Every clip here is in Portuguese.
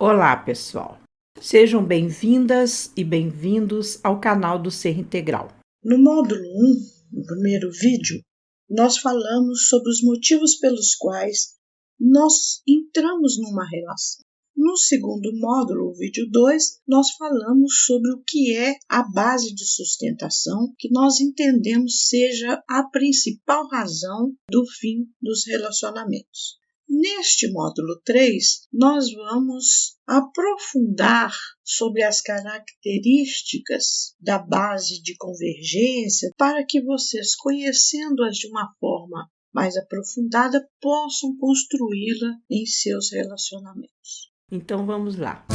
Olá, pessoal. Sejam bem-vindas e bem-vindos ao canal do Ser Integral. No módulo 1, no primeiro vídeo, nós falamos sobre os motivos pelos quais nós entramos numa relação. No segundo módulo, o vídeo 2, nós falamos sobre o que é a base de sustentação, que nós entendemos seja a principal razão do fim dos relacionamentos. Neste módulo 3, nós vamos aprofundar sobre as características da base de convergência para que vocês, conhecendo-as de uma forma mais aprofundada, possam construí-la em seus relacionamentos. Então vamos lá.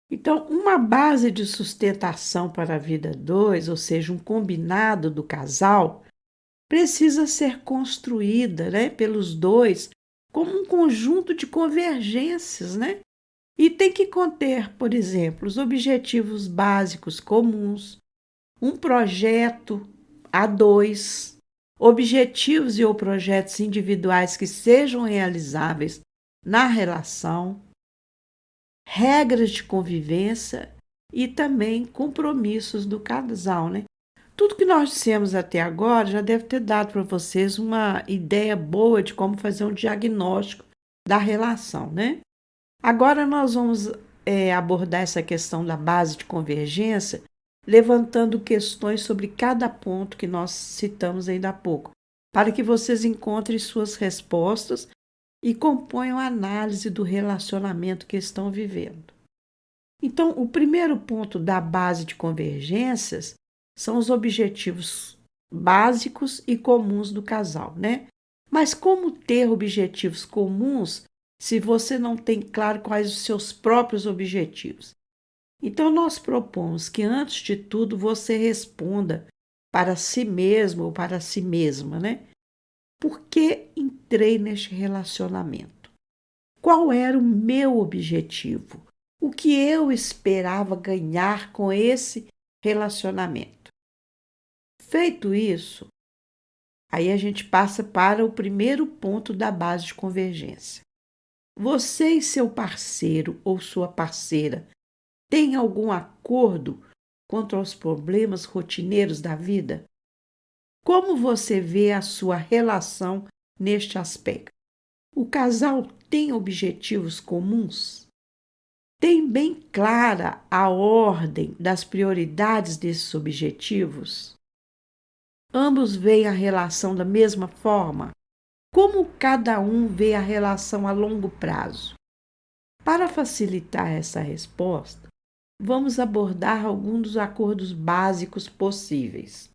Então, uma base de sustentação para a vida 2, ou seja, um combinado do casal, precisa ser construída, pelos dois como um conjunto de convergências, E tem que conter, por exemplo, os objetivos básicos comuns, um projeto a dois, objetivos e ou projetos individuais que sejam realizáveis na relação, regras de convivência e também compromissos do casal, Tudo que nós dissemos até agora já deve ter dado para vocês uma ideia boa de como fazer um diagnóstico da relação, Agora nós vamos abordar essa questão da base de convergência, levantando questões sobre cada ponto que nós citamos ainda há pouco, para que vocês encontrem suas respostas e componham a análise do relacionamento que estão vivendo. Então, o primeiro ponto da base de convergências são os objetivos básicos e comuns do casal, Mas como ter objetivos comuns se você não tem claro quais os seus próprios objetivos? Então, nós propomos que, antes de tudo, você responda para si mesmo ou para si mesma, Por que entrei neste relacionamento? Qual era o meu objetivo? O que eu esperava ganhar com esse relacionamento? Feito isso, aí a gente passa para o primeiro ponto da base de convergência. Você e seu parceiro ou sua parceira têm algum acordo quanto aos problemas rotineiros da vida? Como você vê a sua relação neste aspecto? O casal tem objetivos comuns? Tem bem clara a ordem das prioridades desses objetivos? Ambos veem a relação da mesma forma? Como cada um vê a relação a longo prazo? Para facilitar essa resposta, vamos abordar alguns dos acordos básicos possíveis.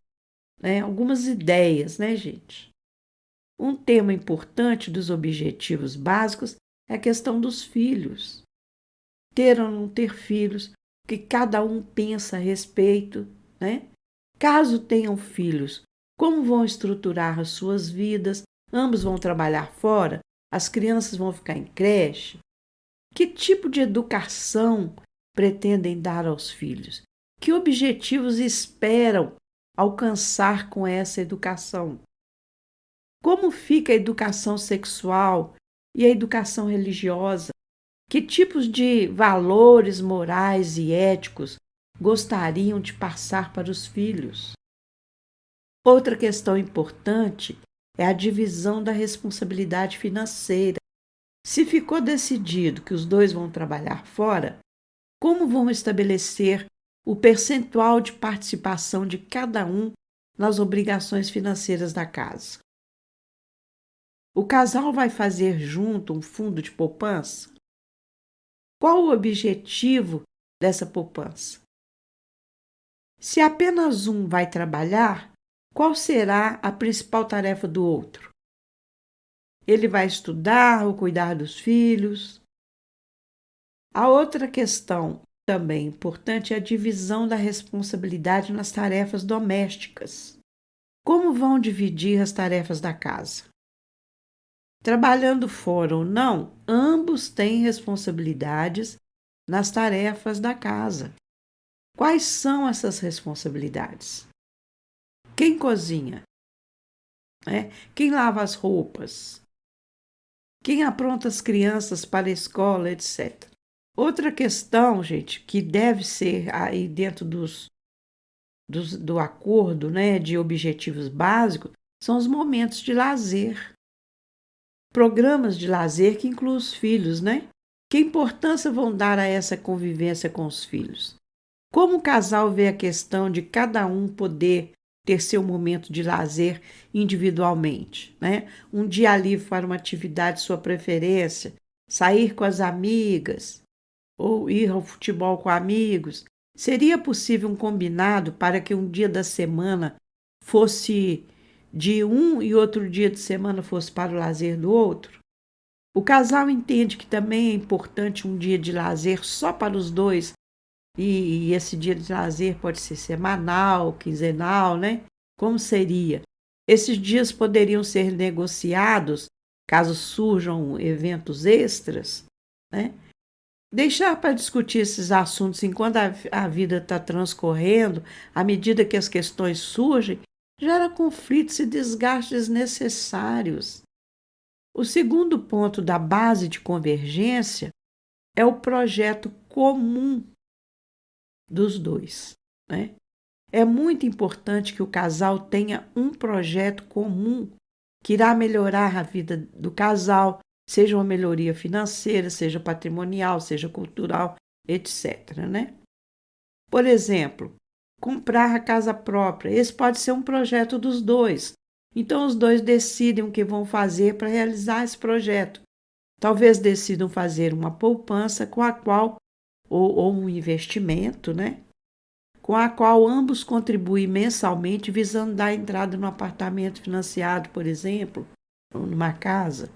Algumas ideias, gente? Um tema importante dos objetivos básicos é a questão dos filhos. Ter ou não ter filhos, o que cada um pensa a respeito, Caso tenham filhos, como vão estruturar as suas vidas? Ambos vão trabalhar fora? As crianças vão ficar em creche? Que tipo de educação pretendem dar aos filhos? Que objetivos esperam alcançar com essa educação? Como fica a educação sexual e a educação religiosa? Que tipos de valores morais e éticos gostariam de passar para os filhos? Outra questão importante é a divisão da responsabilidade financeira. Se ficou decidido que os dois vão trabalhar fora, como vão estabelecer o percentual de participação de cada um nas obrigações financeiras da casa? O casal vai fazer junto um fundo de poupança? Qual o objetivo dessa poupança? Se apenas um vai trabalhar, qual será a principal tarefa do outro? Ele vai estudar ou cuidar dos filhos? A outra questão também importante é a divisão da responsabilidade nas tarefas domésticas. Como vão dividir as tarefas da casa? Trabalhando fora ou não, ambos têm responsabilidades nas tarefas da casa. Quais são essas responsabilidades? Quem cozinha? Quem lava as roupas? quem apronta as crianças para a escola, etc. Outra questão, gente, que deve ser aí dentro do acordo, né, de objetivos básicos, são os momentos de lazer. Programas de lazer que incluem os filhos, né? Que importância vão dar a essa convivência com os filhos? Como o casal vê a questão de cada um poder ter seu momento de lazer individualmente, né? Um dia livre para uma atividade de sua preferência, sair com as amigas ou ir ao futebol com amigos. Seria possível um combinado para que um dia da semana fosse de um e outro dia de semana fosse para o lazer do outro? O casal entende que também é importante um dia de lazer só para os dois, e esse dia de lazer pode ser semanal, quinzenal, né? Como seria? Esses dias poderiam ser negociados caso surjam eventos extras, né? Deixar para discutir esses assuntos enquanto a vida está transcorrendo, à medida que as questões surgem, gera conflitos e desgastes desnecessários. O segundo ponto da base de convergência é o projeto comum dos dois, né? É muito importante que o casal tenha um projeto comum que irá melhorar a vida do casal, seja uma melhoria financeira, seja patrimonial, seja cultural, etc, né? Por exemplo, comprar a casa própria. Esse pode ser um projeto dos dois. Então, os dois decidem o que vão fazer para realizar esse projeto. Talvez decidam fazer uma poupança com a qual, ou um investimento, né? Com a qual ambos contribuem mensalmente, visando dar entrada no apartamento financiado, por exemplo, ou numa casa.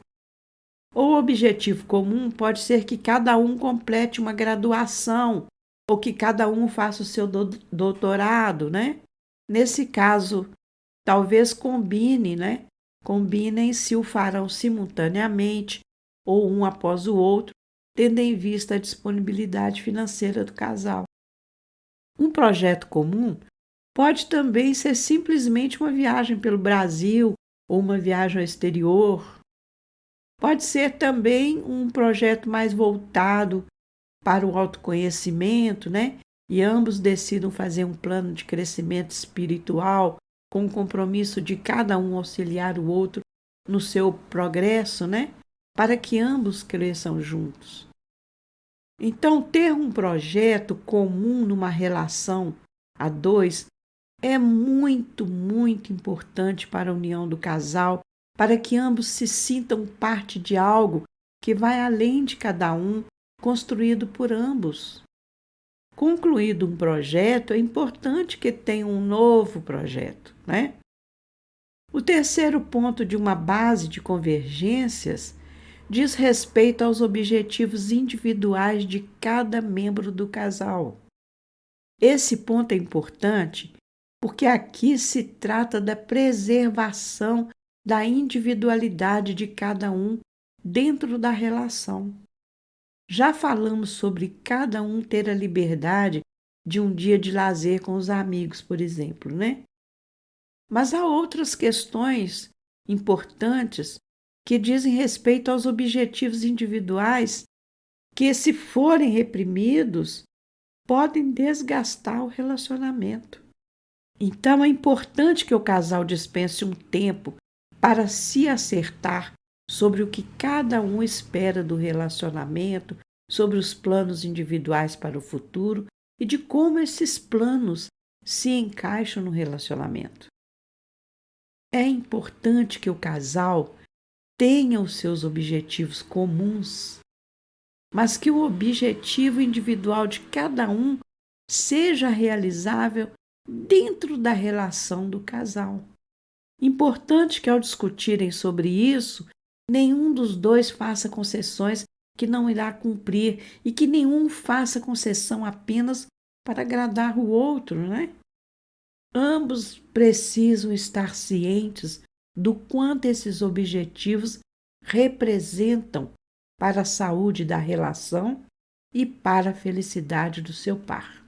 Ou o objetivo comum pode ser que cada um complete uma graduação, ou que cada um faça o seu doutorado, né? Nesse caso, talvez combinem se o farão simultaneamente ou um após o outro, tendo em vista a disponibilidade financeira do casal. Um projeto comum pode também ser simplesmente uma viagem pelo Brasil ou uma viagem ao exterior. Pode ser também um projeto mais voltado para o autoconhecimento, né? E ambos decidam fazer um plano de crescimento espiritual com o compromisso de cada um auxiliar o outro no seu progresso, né? Para que ambos cresçam juntos. Então, ter um projeto comum numa relação a dois é muito, muito importante para a união do casal, para que ambos se sintam parte de algo que vai além de cada um, construído por ambos. Concluído um projeto, é importante que tenha um novo projeto, né? O terceiro ponto de uma base de convergências diz respeito aos objetivos individuais de cada membro do casal. Esse ponto é importante porque aqui se trata da preservação da individualidade de cada um dentro da relação. Já falamos sobre cada um ter a liberdade de um dia de lazer com os amigos, por exemplo, né? Mas há outras questões importantes que dizem respeito aos objetivos individuais que, se forem reprimidos, podem desgastar o relacionamento. Então, é importante que o casal dispense um tempo para se acertar sobre o que cada um espera do relacionamento, sobre os planos individuais para o futuro e de como esses planos se encaixam no relacionamento. É importante que o casal tenha os seus objetivos comuns, mas que o objetivo individual de cada um seja realizável dentro da relação do casal. Importante que, ao discutirem sobre isso, nenhum dos dois faça concessões que não irá cumprir e que nenhum faça concessão apenas para agradar o outro, né? Ambos precisam estar cientes do quanto esses objetivos representam para a saúde da relação e para a felicidade do seu par.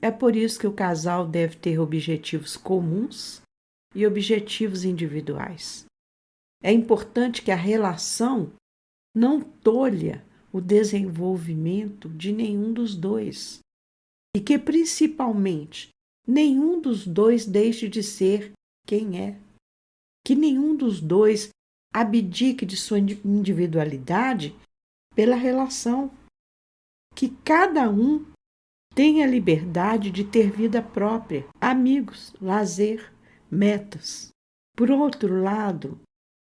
É por isso que o casal deve ter objetivos comuns e objetivos individuais. É importante que a relação não tolha o desenvolvimento de nenhum dos dois e que, principalmente, nenhum dos dois deixe de ser quem é. Que nenhum dos dois abdique de sua individualidade pela relação. Que cada um tenha liberdade de ter vida própria, amigos, lazer, metas. Por outro lado,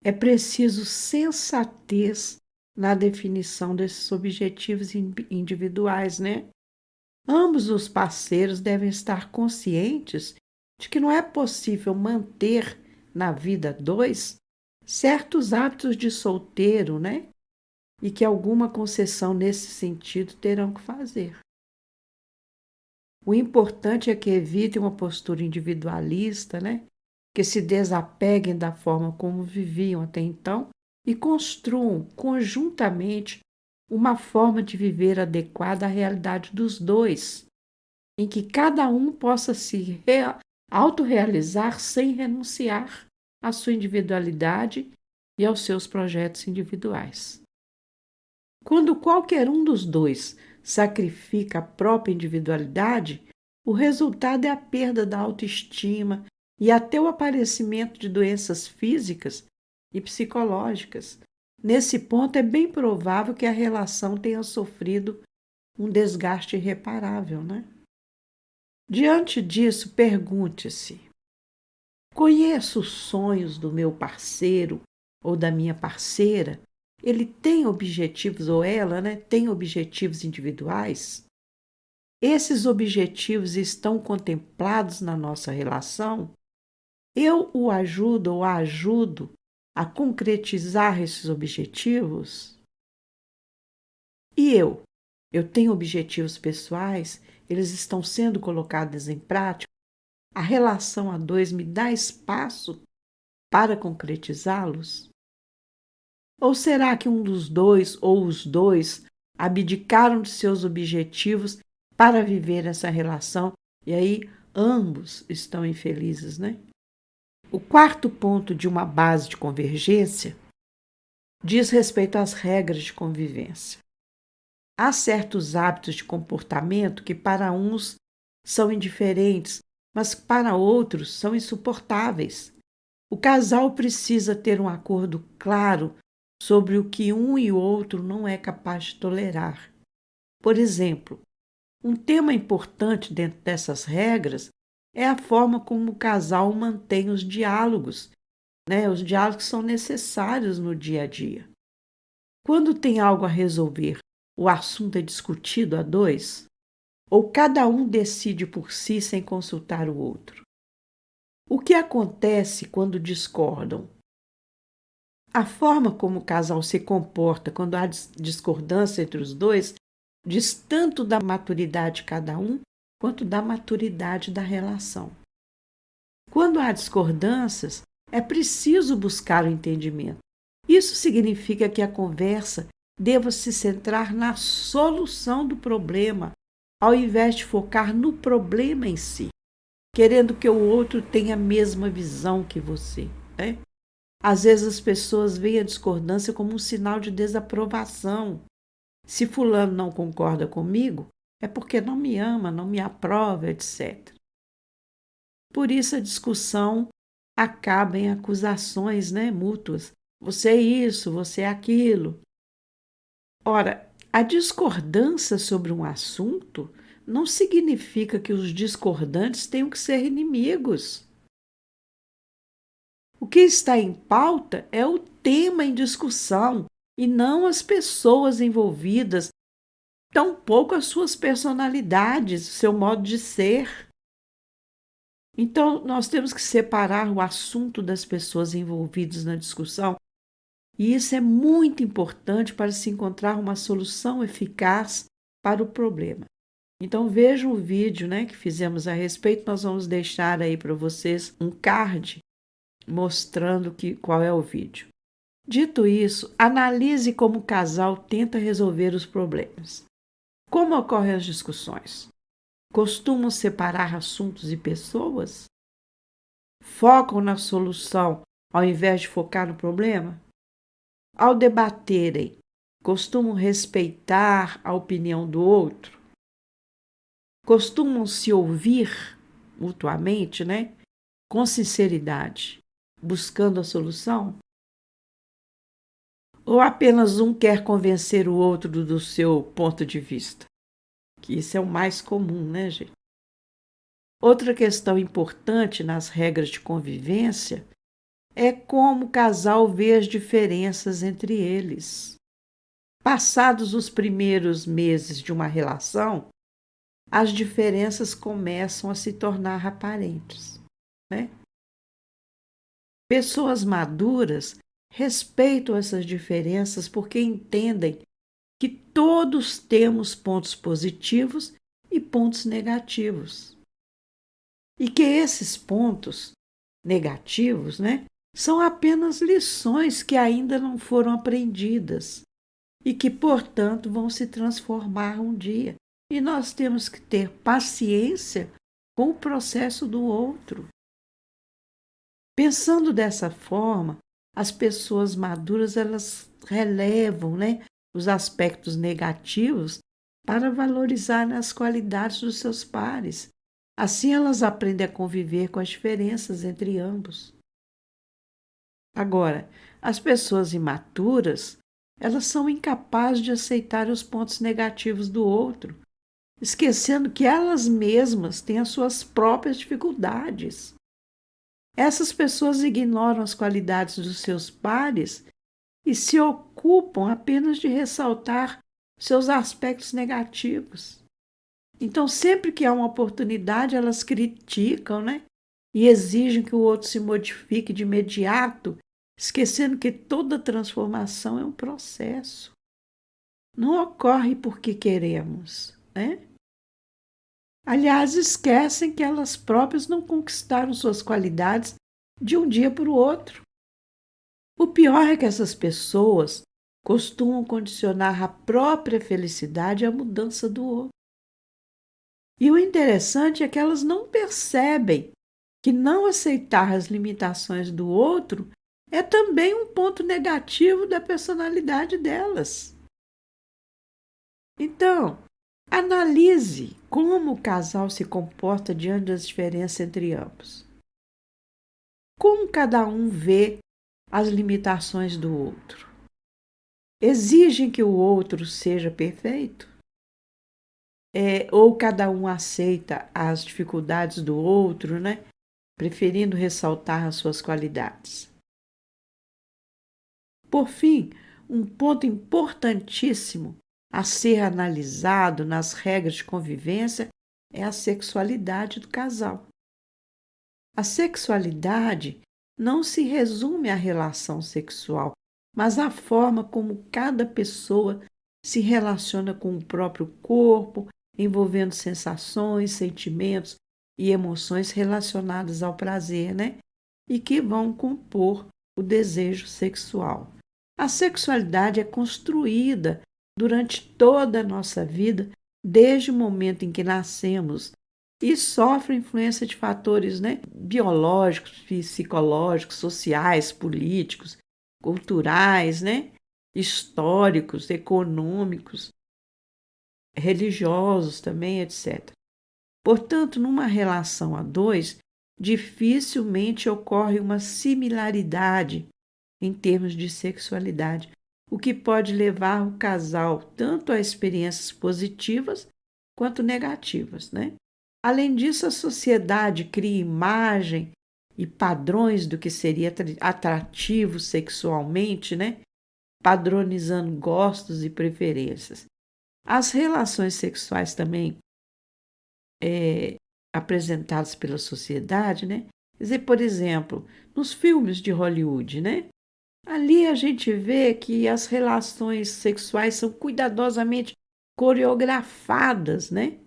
é preciso sensatez na definição desses objetivos individuais, né? Ambos os parceiros devem estar conscientes de que não é possível manter na vida dois certos hábitos de solteiro, né? E que alguma concessão nesse sentido terão que fazer. O importante é que evitem uma postura individualista, né? Que se desapeguem da forma como viviam até então e construam conjuntamente uma forma de viver adequada à realidade dos dois, em que cada um possa se autorrealizar sem renunciar à sua individualidade e aos seus projetos individuais. Quando qualquer um dos dois sacrifica a própria individualidade, o resultado é a perda da autoestima e até o aparecimento de doenças físicas e psicológicas. Nesse ponto, é bem provável que a relação tenha sofrido um desgaste irreparável, né? Diante disso, pergunte-se: conheço os sonhos do meu parceiro ou da minha parceira? Ele tem objetivos, ou ela, né, tem objetivos individuais? Esses objetivos estão contemplados na nossa relação? Eu o ajudo ou a ajudo a concretizar esses objetivos? E eu? Eu tenho objetivos pessoais? Eles estão sendo colocados em prática? A relação a dois me dá espaço para concretizá-los? Ou será que um dos dois ou os dois abdicaram de seus objetivos para viver essa relação e aí ambos estão infelizes, né? O quarto ponto de uma base de convergência diz respeito às regras de convivência. Há certos hábitos de comportamento que para uns são indiferentes, mas para outros são insuportáveis. O casal precisa ter um acordo claro sobre o que um e o outro não é capaz de tolerar. Por exemplo, um tema importante dentro dessas regras é a forma como o casal mantém os diálogos, né? Os diálogos são necessários no dia a dia. Quando tem algo a resolver, o assunto é discutido a dois? Ou cada um decide por si sem consultar o outro? O que acontece quando discordam? A forma como o casal se comporta quando há discordância entre os dois diz tanto da maturidade de cada um quanto da maturidade da relação. Quando há discordâncias, é preciso buscar o entendimento. Isso significa que a conversa deva se centrar na solução do problema, ao invés de focar no problema em si, querendo que o outro tenha a mesma visão que você, né? Às vezes as pessoas veem a discordância como um sinal de desaprovação. Se fulano não concorda comigo, é porque não me ama, não me aprova, etc. Por isso a discussão acaba em acusações, né, mútuas. Você é isso, você é aquilo. Ora, a discordância sobre um assunto não significa que os discordantes tenham que ser inimigos. O que está em pauta é o tema em discussão e não as pessoas envolvidas, tampouco as suas personalidades, seu modo de ser. Então, nós temos que separar o assunto das pessoas envolvidas na discussão, e isso é muito importante para se encontrar uma solução eficaz para o problema. Então, vejam o vídeo, né, que fizemos a respeito. Nós vamos deixar aí para vocês um card mostrando qual é o vídeo. Dito isso, analise como o casal tenta resolver os problemas. Como ocorrem as discussões? Costumam separar assuntos e pessoas? Focam na solução ao invés de focar no problema? Ao debaterem, costumam respeitar a opinião do outro? Costumam se ouvir mutuamente, né? Com sinceridade, buscando a solução? Ou apenas um quer convencer o outro do seu ponto de vista? Que isso é o mais comum, né, gente? Outra questão importante nas regras de convivência é como o casal vê as diferenças entre eles. Passados os primeiros meses de uma relação, as diferenças começam a se tornar aparentes, né? Pessoas maduras respeitam essas diferenças porque entendem que todos temos pontos positivos e pontos negativos. E que esses pontos negativos, né, são apenas lições que ainda não foram aprendidas e que, portanto, vão se transformar um dia. E nós temos que ter paciência com o processo do outro. Pensando dessa forma, as pessoas maduras elas relevam, né, os aspectos negativos para valorizar as qualidades dos seus pares. Assim elas aprendem a conviver com as diferenças entre ambos. Agora, as pessoas imaturas, elas são incapazes de aceitar os pontos negativos do outro, esquecendo que elas mesmas têm as suas próprias dificuldades. Essas pessoas ignoram as qualidades dos seus pares e se ocupam apenas de ressaltar seus aspectos negativos. Então, sempre que há uma oportunidade, elas criticam, né? E exigem que o outro se modifique de imediato, esquecendo que toda transformação é um processo. Não ocorre porque queremos, né? Aliás, esquecem que elas próprias não conquistaram suas qualidades de um dia para o outro. O pior é que essas pessoas costumam condicionar a própria felicidade à mudança do outro. E o interessante é que elas não percebem que não aceitar as limitações do outro é também um ponto negativo da personalidade delas. Então, analise como o casal se comporta diante das diferenças entre ambos. Como cada um vê as limitações do outro. Exigem que o outro seja perfeito? Ou cada um aceita as dificuldades do outro, né? Preferindo ressaltar as suas qualidades. Por fim, um ponto importantíssimo a ser analisado nas regras de convivência é a sexualidade do casal. A sexualidade não se resume à relação sexual, mas à forma como cada pessoa se relaciona com o próprio corpo, envolvendo sensações, sentimentos e emoções relacionadas ao prazer, né? E que vão compor o desejo sexual. A sexualidade é construída durante toda a nossa vida, desde o momento em que nascemos, e sofre influência de fatores, né, biológicos, psicológicos, sociais, políticos, culturais, né, históricos, econômicos, religiosos também, etc. Portanto, numa relação a dois, dificilmente ocorre uma similaridade em termos de sexualidade, o que pode levar o casal tanto a experiências positivas quanto negativas, né? Além disso, a sociedade cria imagem e padrões do que seria atrativo sexualmente, né? Padronizando gostos e preferências. As relações sexuais também apresentadas pela sociedade, né? Quer dizer, por exemplo, nos filmes de Hollywood, né? Ali a gente vê que as relações sexuais são cuidadosamente coreografadas, né?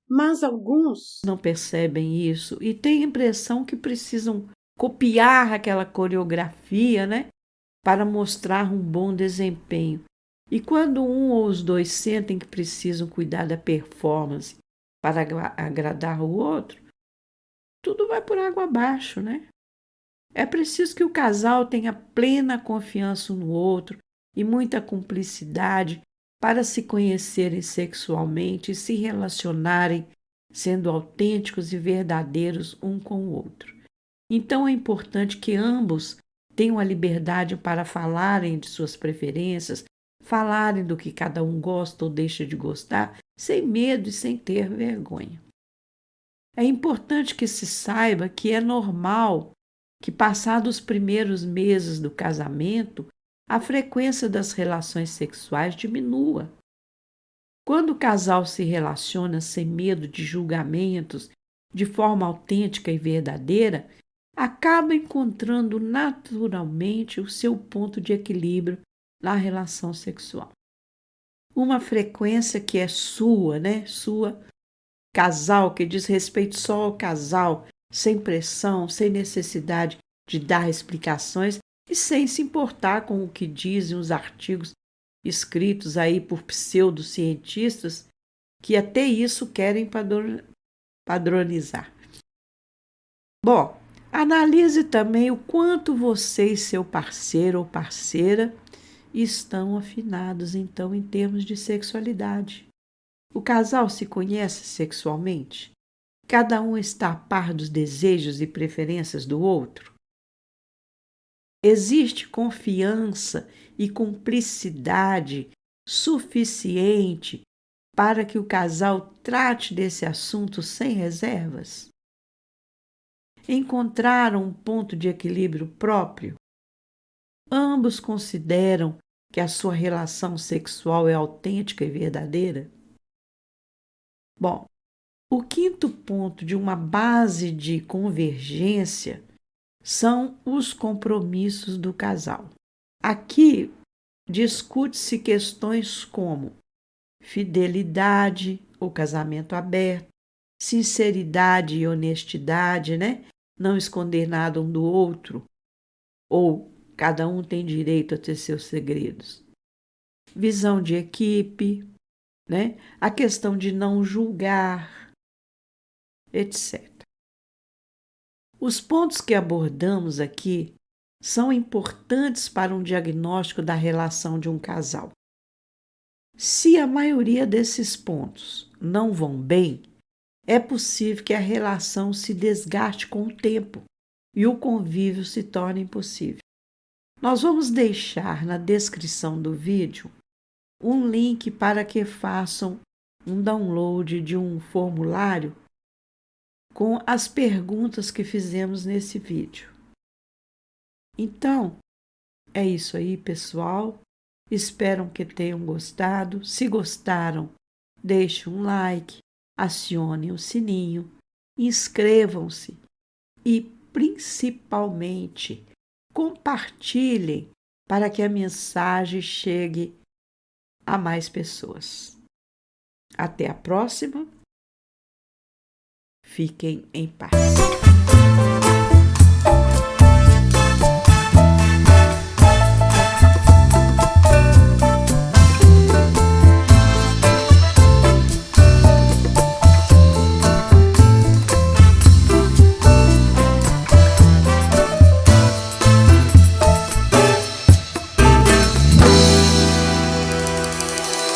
Mas alguns não percebem isso e têm a impressão que precisam copiar aquela coreografia, né? Para mostrar um bom desempenho. E quando um ou os dois sentem que precisam cuidar da performance para agradar o outro, tudo vai por água abaixo, né? É preciso que o casal tenha plena confiança um no outro e muita cumplicidade para se conhecerem sexualmente e se relacionarem sendo autênticos e verdadeiros um com o outro. Então é importante que ambos tenham a liberdade para falarem de suas preferências, falarem do que cada um gosta ou deixa de gostar, sem medo e sem ter vergonha. É importante que se saiba que é normal que, passados os primeiros meses do casamento, a frequência das relações sexuais diminua. Quando o casal se relaciona sem medo de julgamentos, de forma autêntica e verdadeira, acaba encontrando naturalmente o seu ponto de equilíbrio na relação sexual. Uma frequência que é sua, Sua, casal, que diz respeito só ao casal, sem pressão, sem necessidade de dar explicações e sem se importar com o que dizem os artigos escritos aí por pseudocientistas que até isso querem padronizar. Bom, analise também o quanto você e seu parceiro ou parceira estão afinados, então, em termos de sexualidade. O casal se conhece sexualmente? Cada um está a par dos desejos e preferências do outro? Existe confiança e cumplicidade suficiente para que o casal trate desse assunto sem reservas? Encontraram um ponto de equilíbrio próprio? Ambos consideram que a sua relação sexual é autêntica e verdadeira? Bom, o quinto ponto de uma base de convergência são os compromissos do casal. Aqui discute-se questões como fidelidade, o casamento aberto, sinceridade e honestidade, Não esconder nada um do outro, ou cada um tem direito a ter seus segredos. Visão de equipe, A questão de não julgar, etc. Os pontos que abordamos aqui são importantes para um diagnóstico da relação de um casal. Se a maioria desses pontos não vão bem, é possível que a relação se desgaste com o tempo e o convívio se torne impossível. Nós vamos deixar na descrição do vídeo um link para que façam um download de um formulário com as perguntas que fizemos nesse vídeo. Então, é isso aí, pessoal. Espero que tenham gostado. Se gostaram, deixem um like, acionem o sininho, inscrevam-se e, principalmente, compartilhem para que a mensagem chegue a mais pessoas. Até a próxima. Fiquem em paz.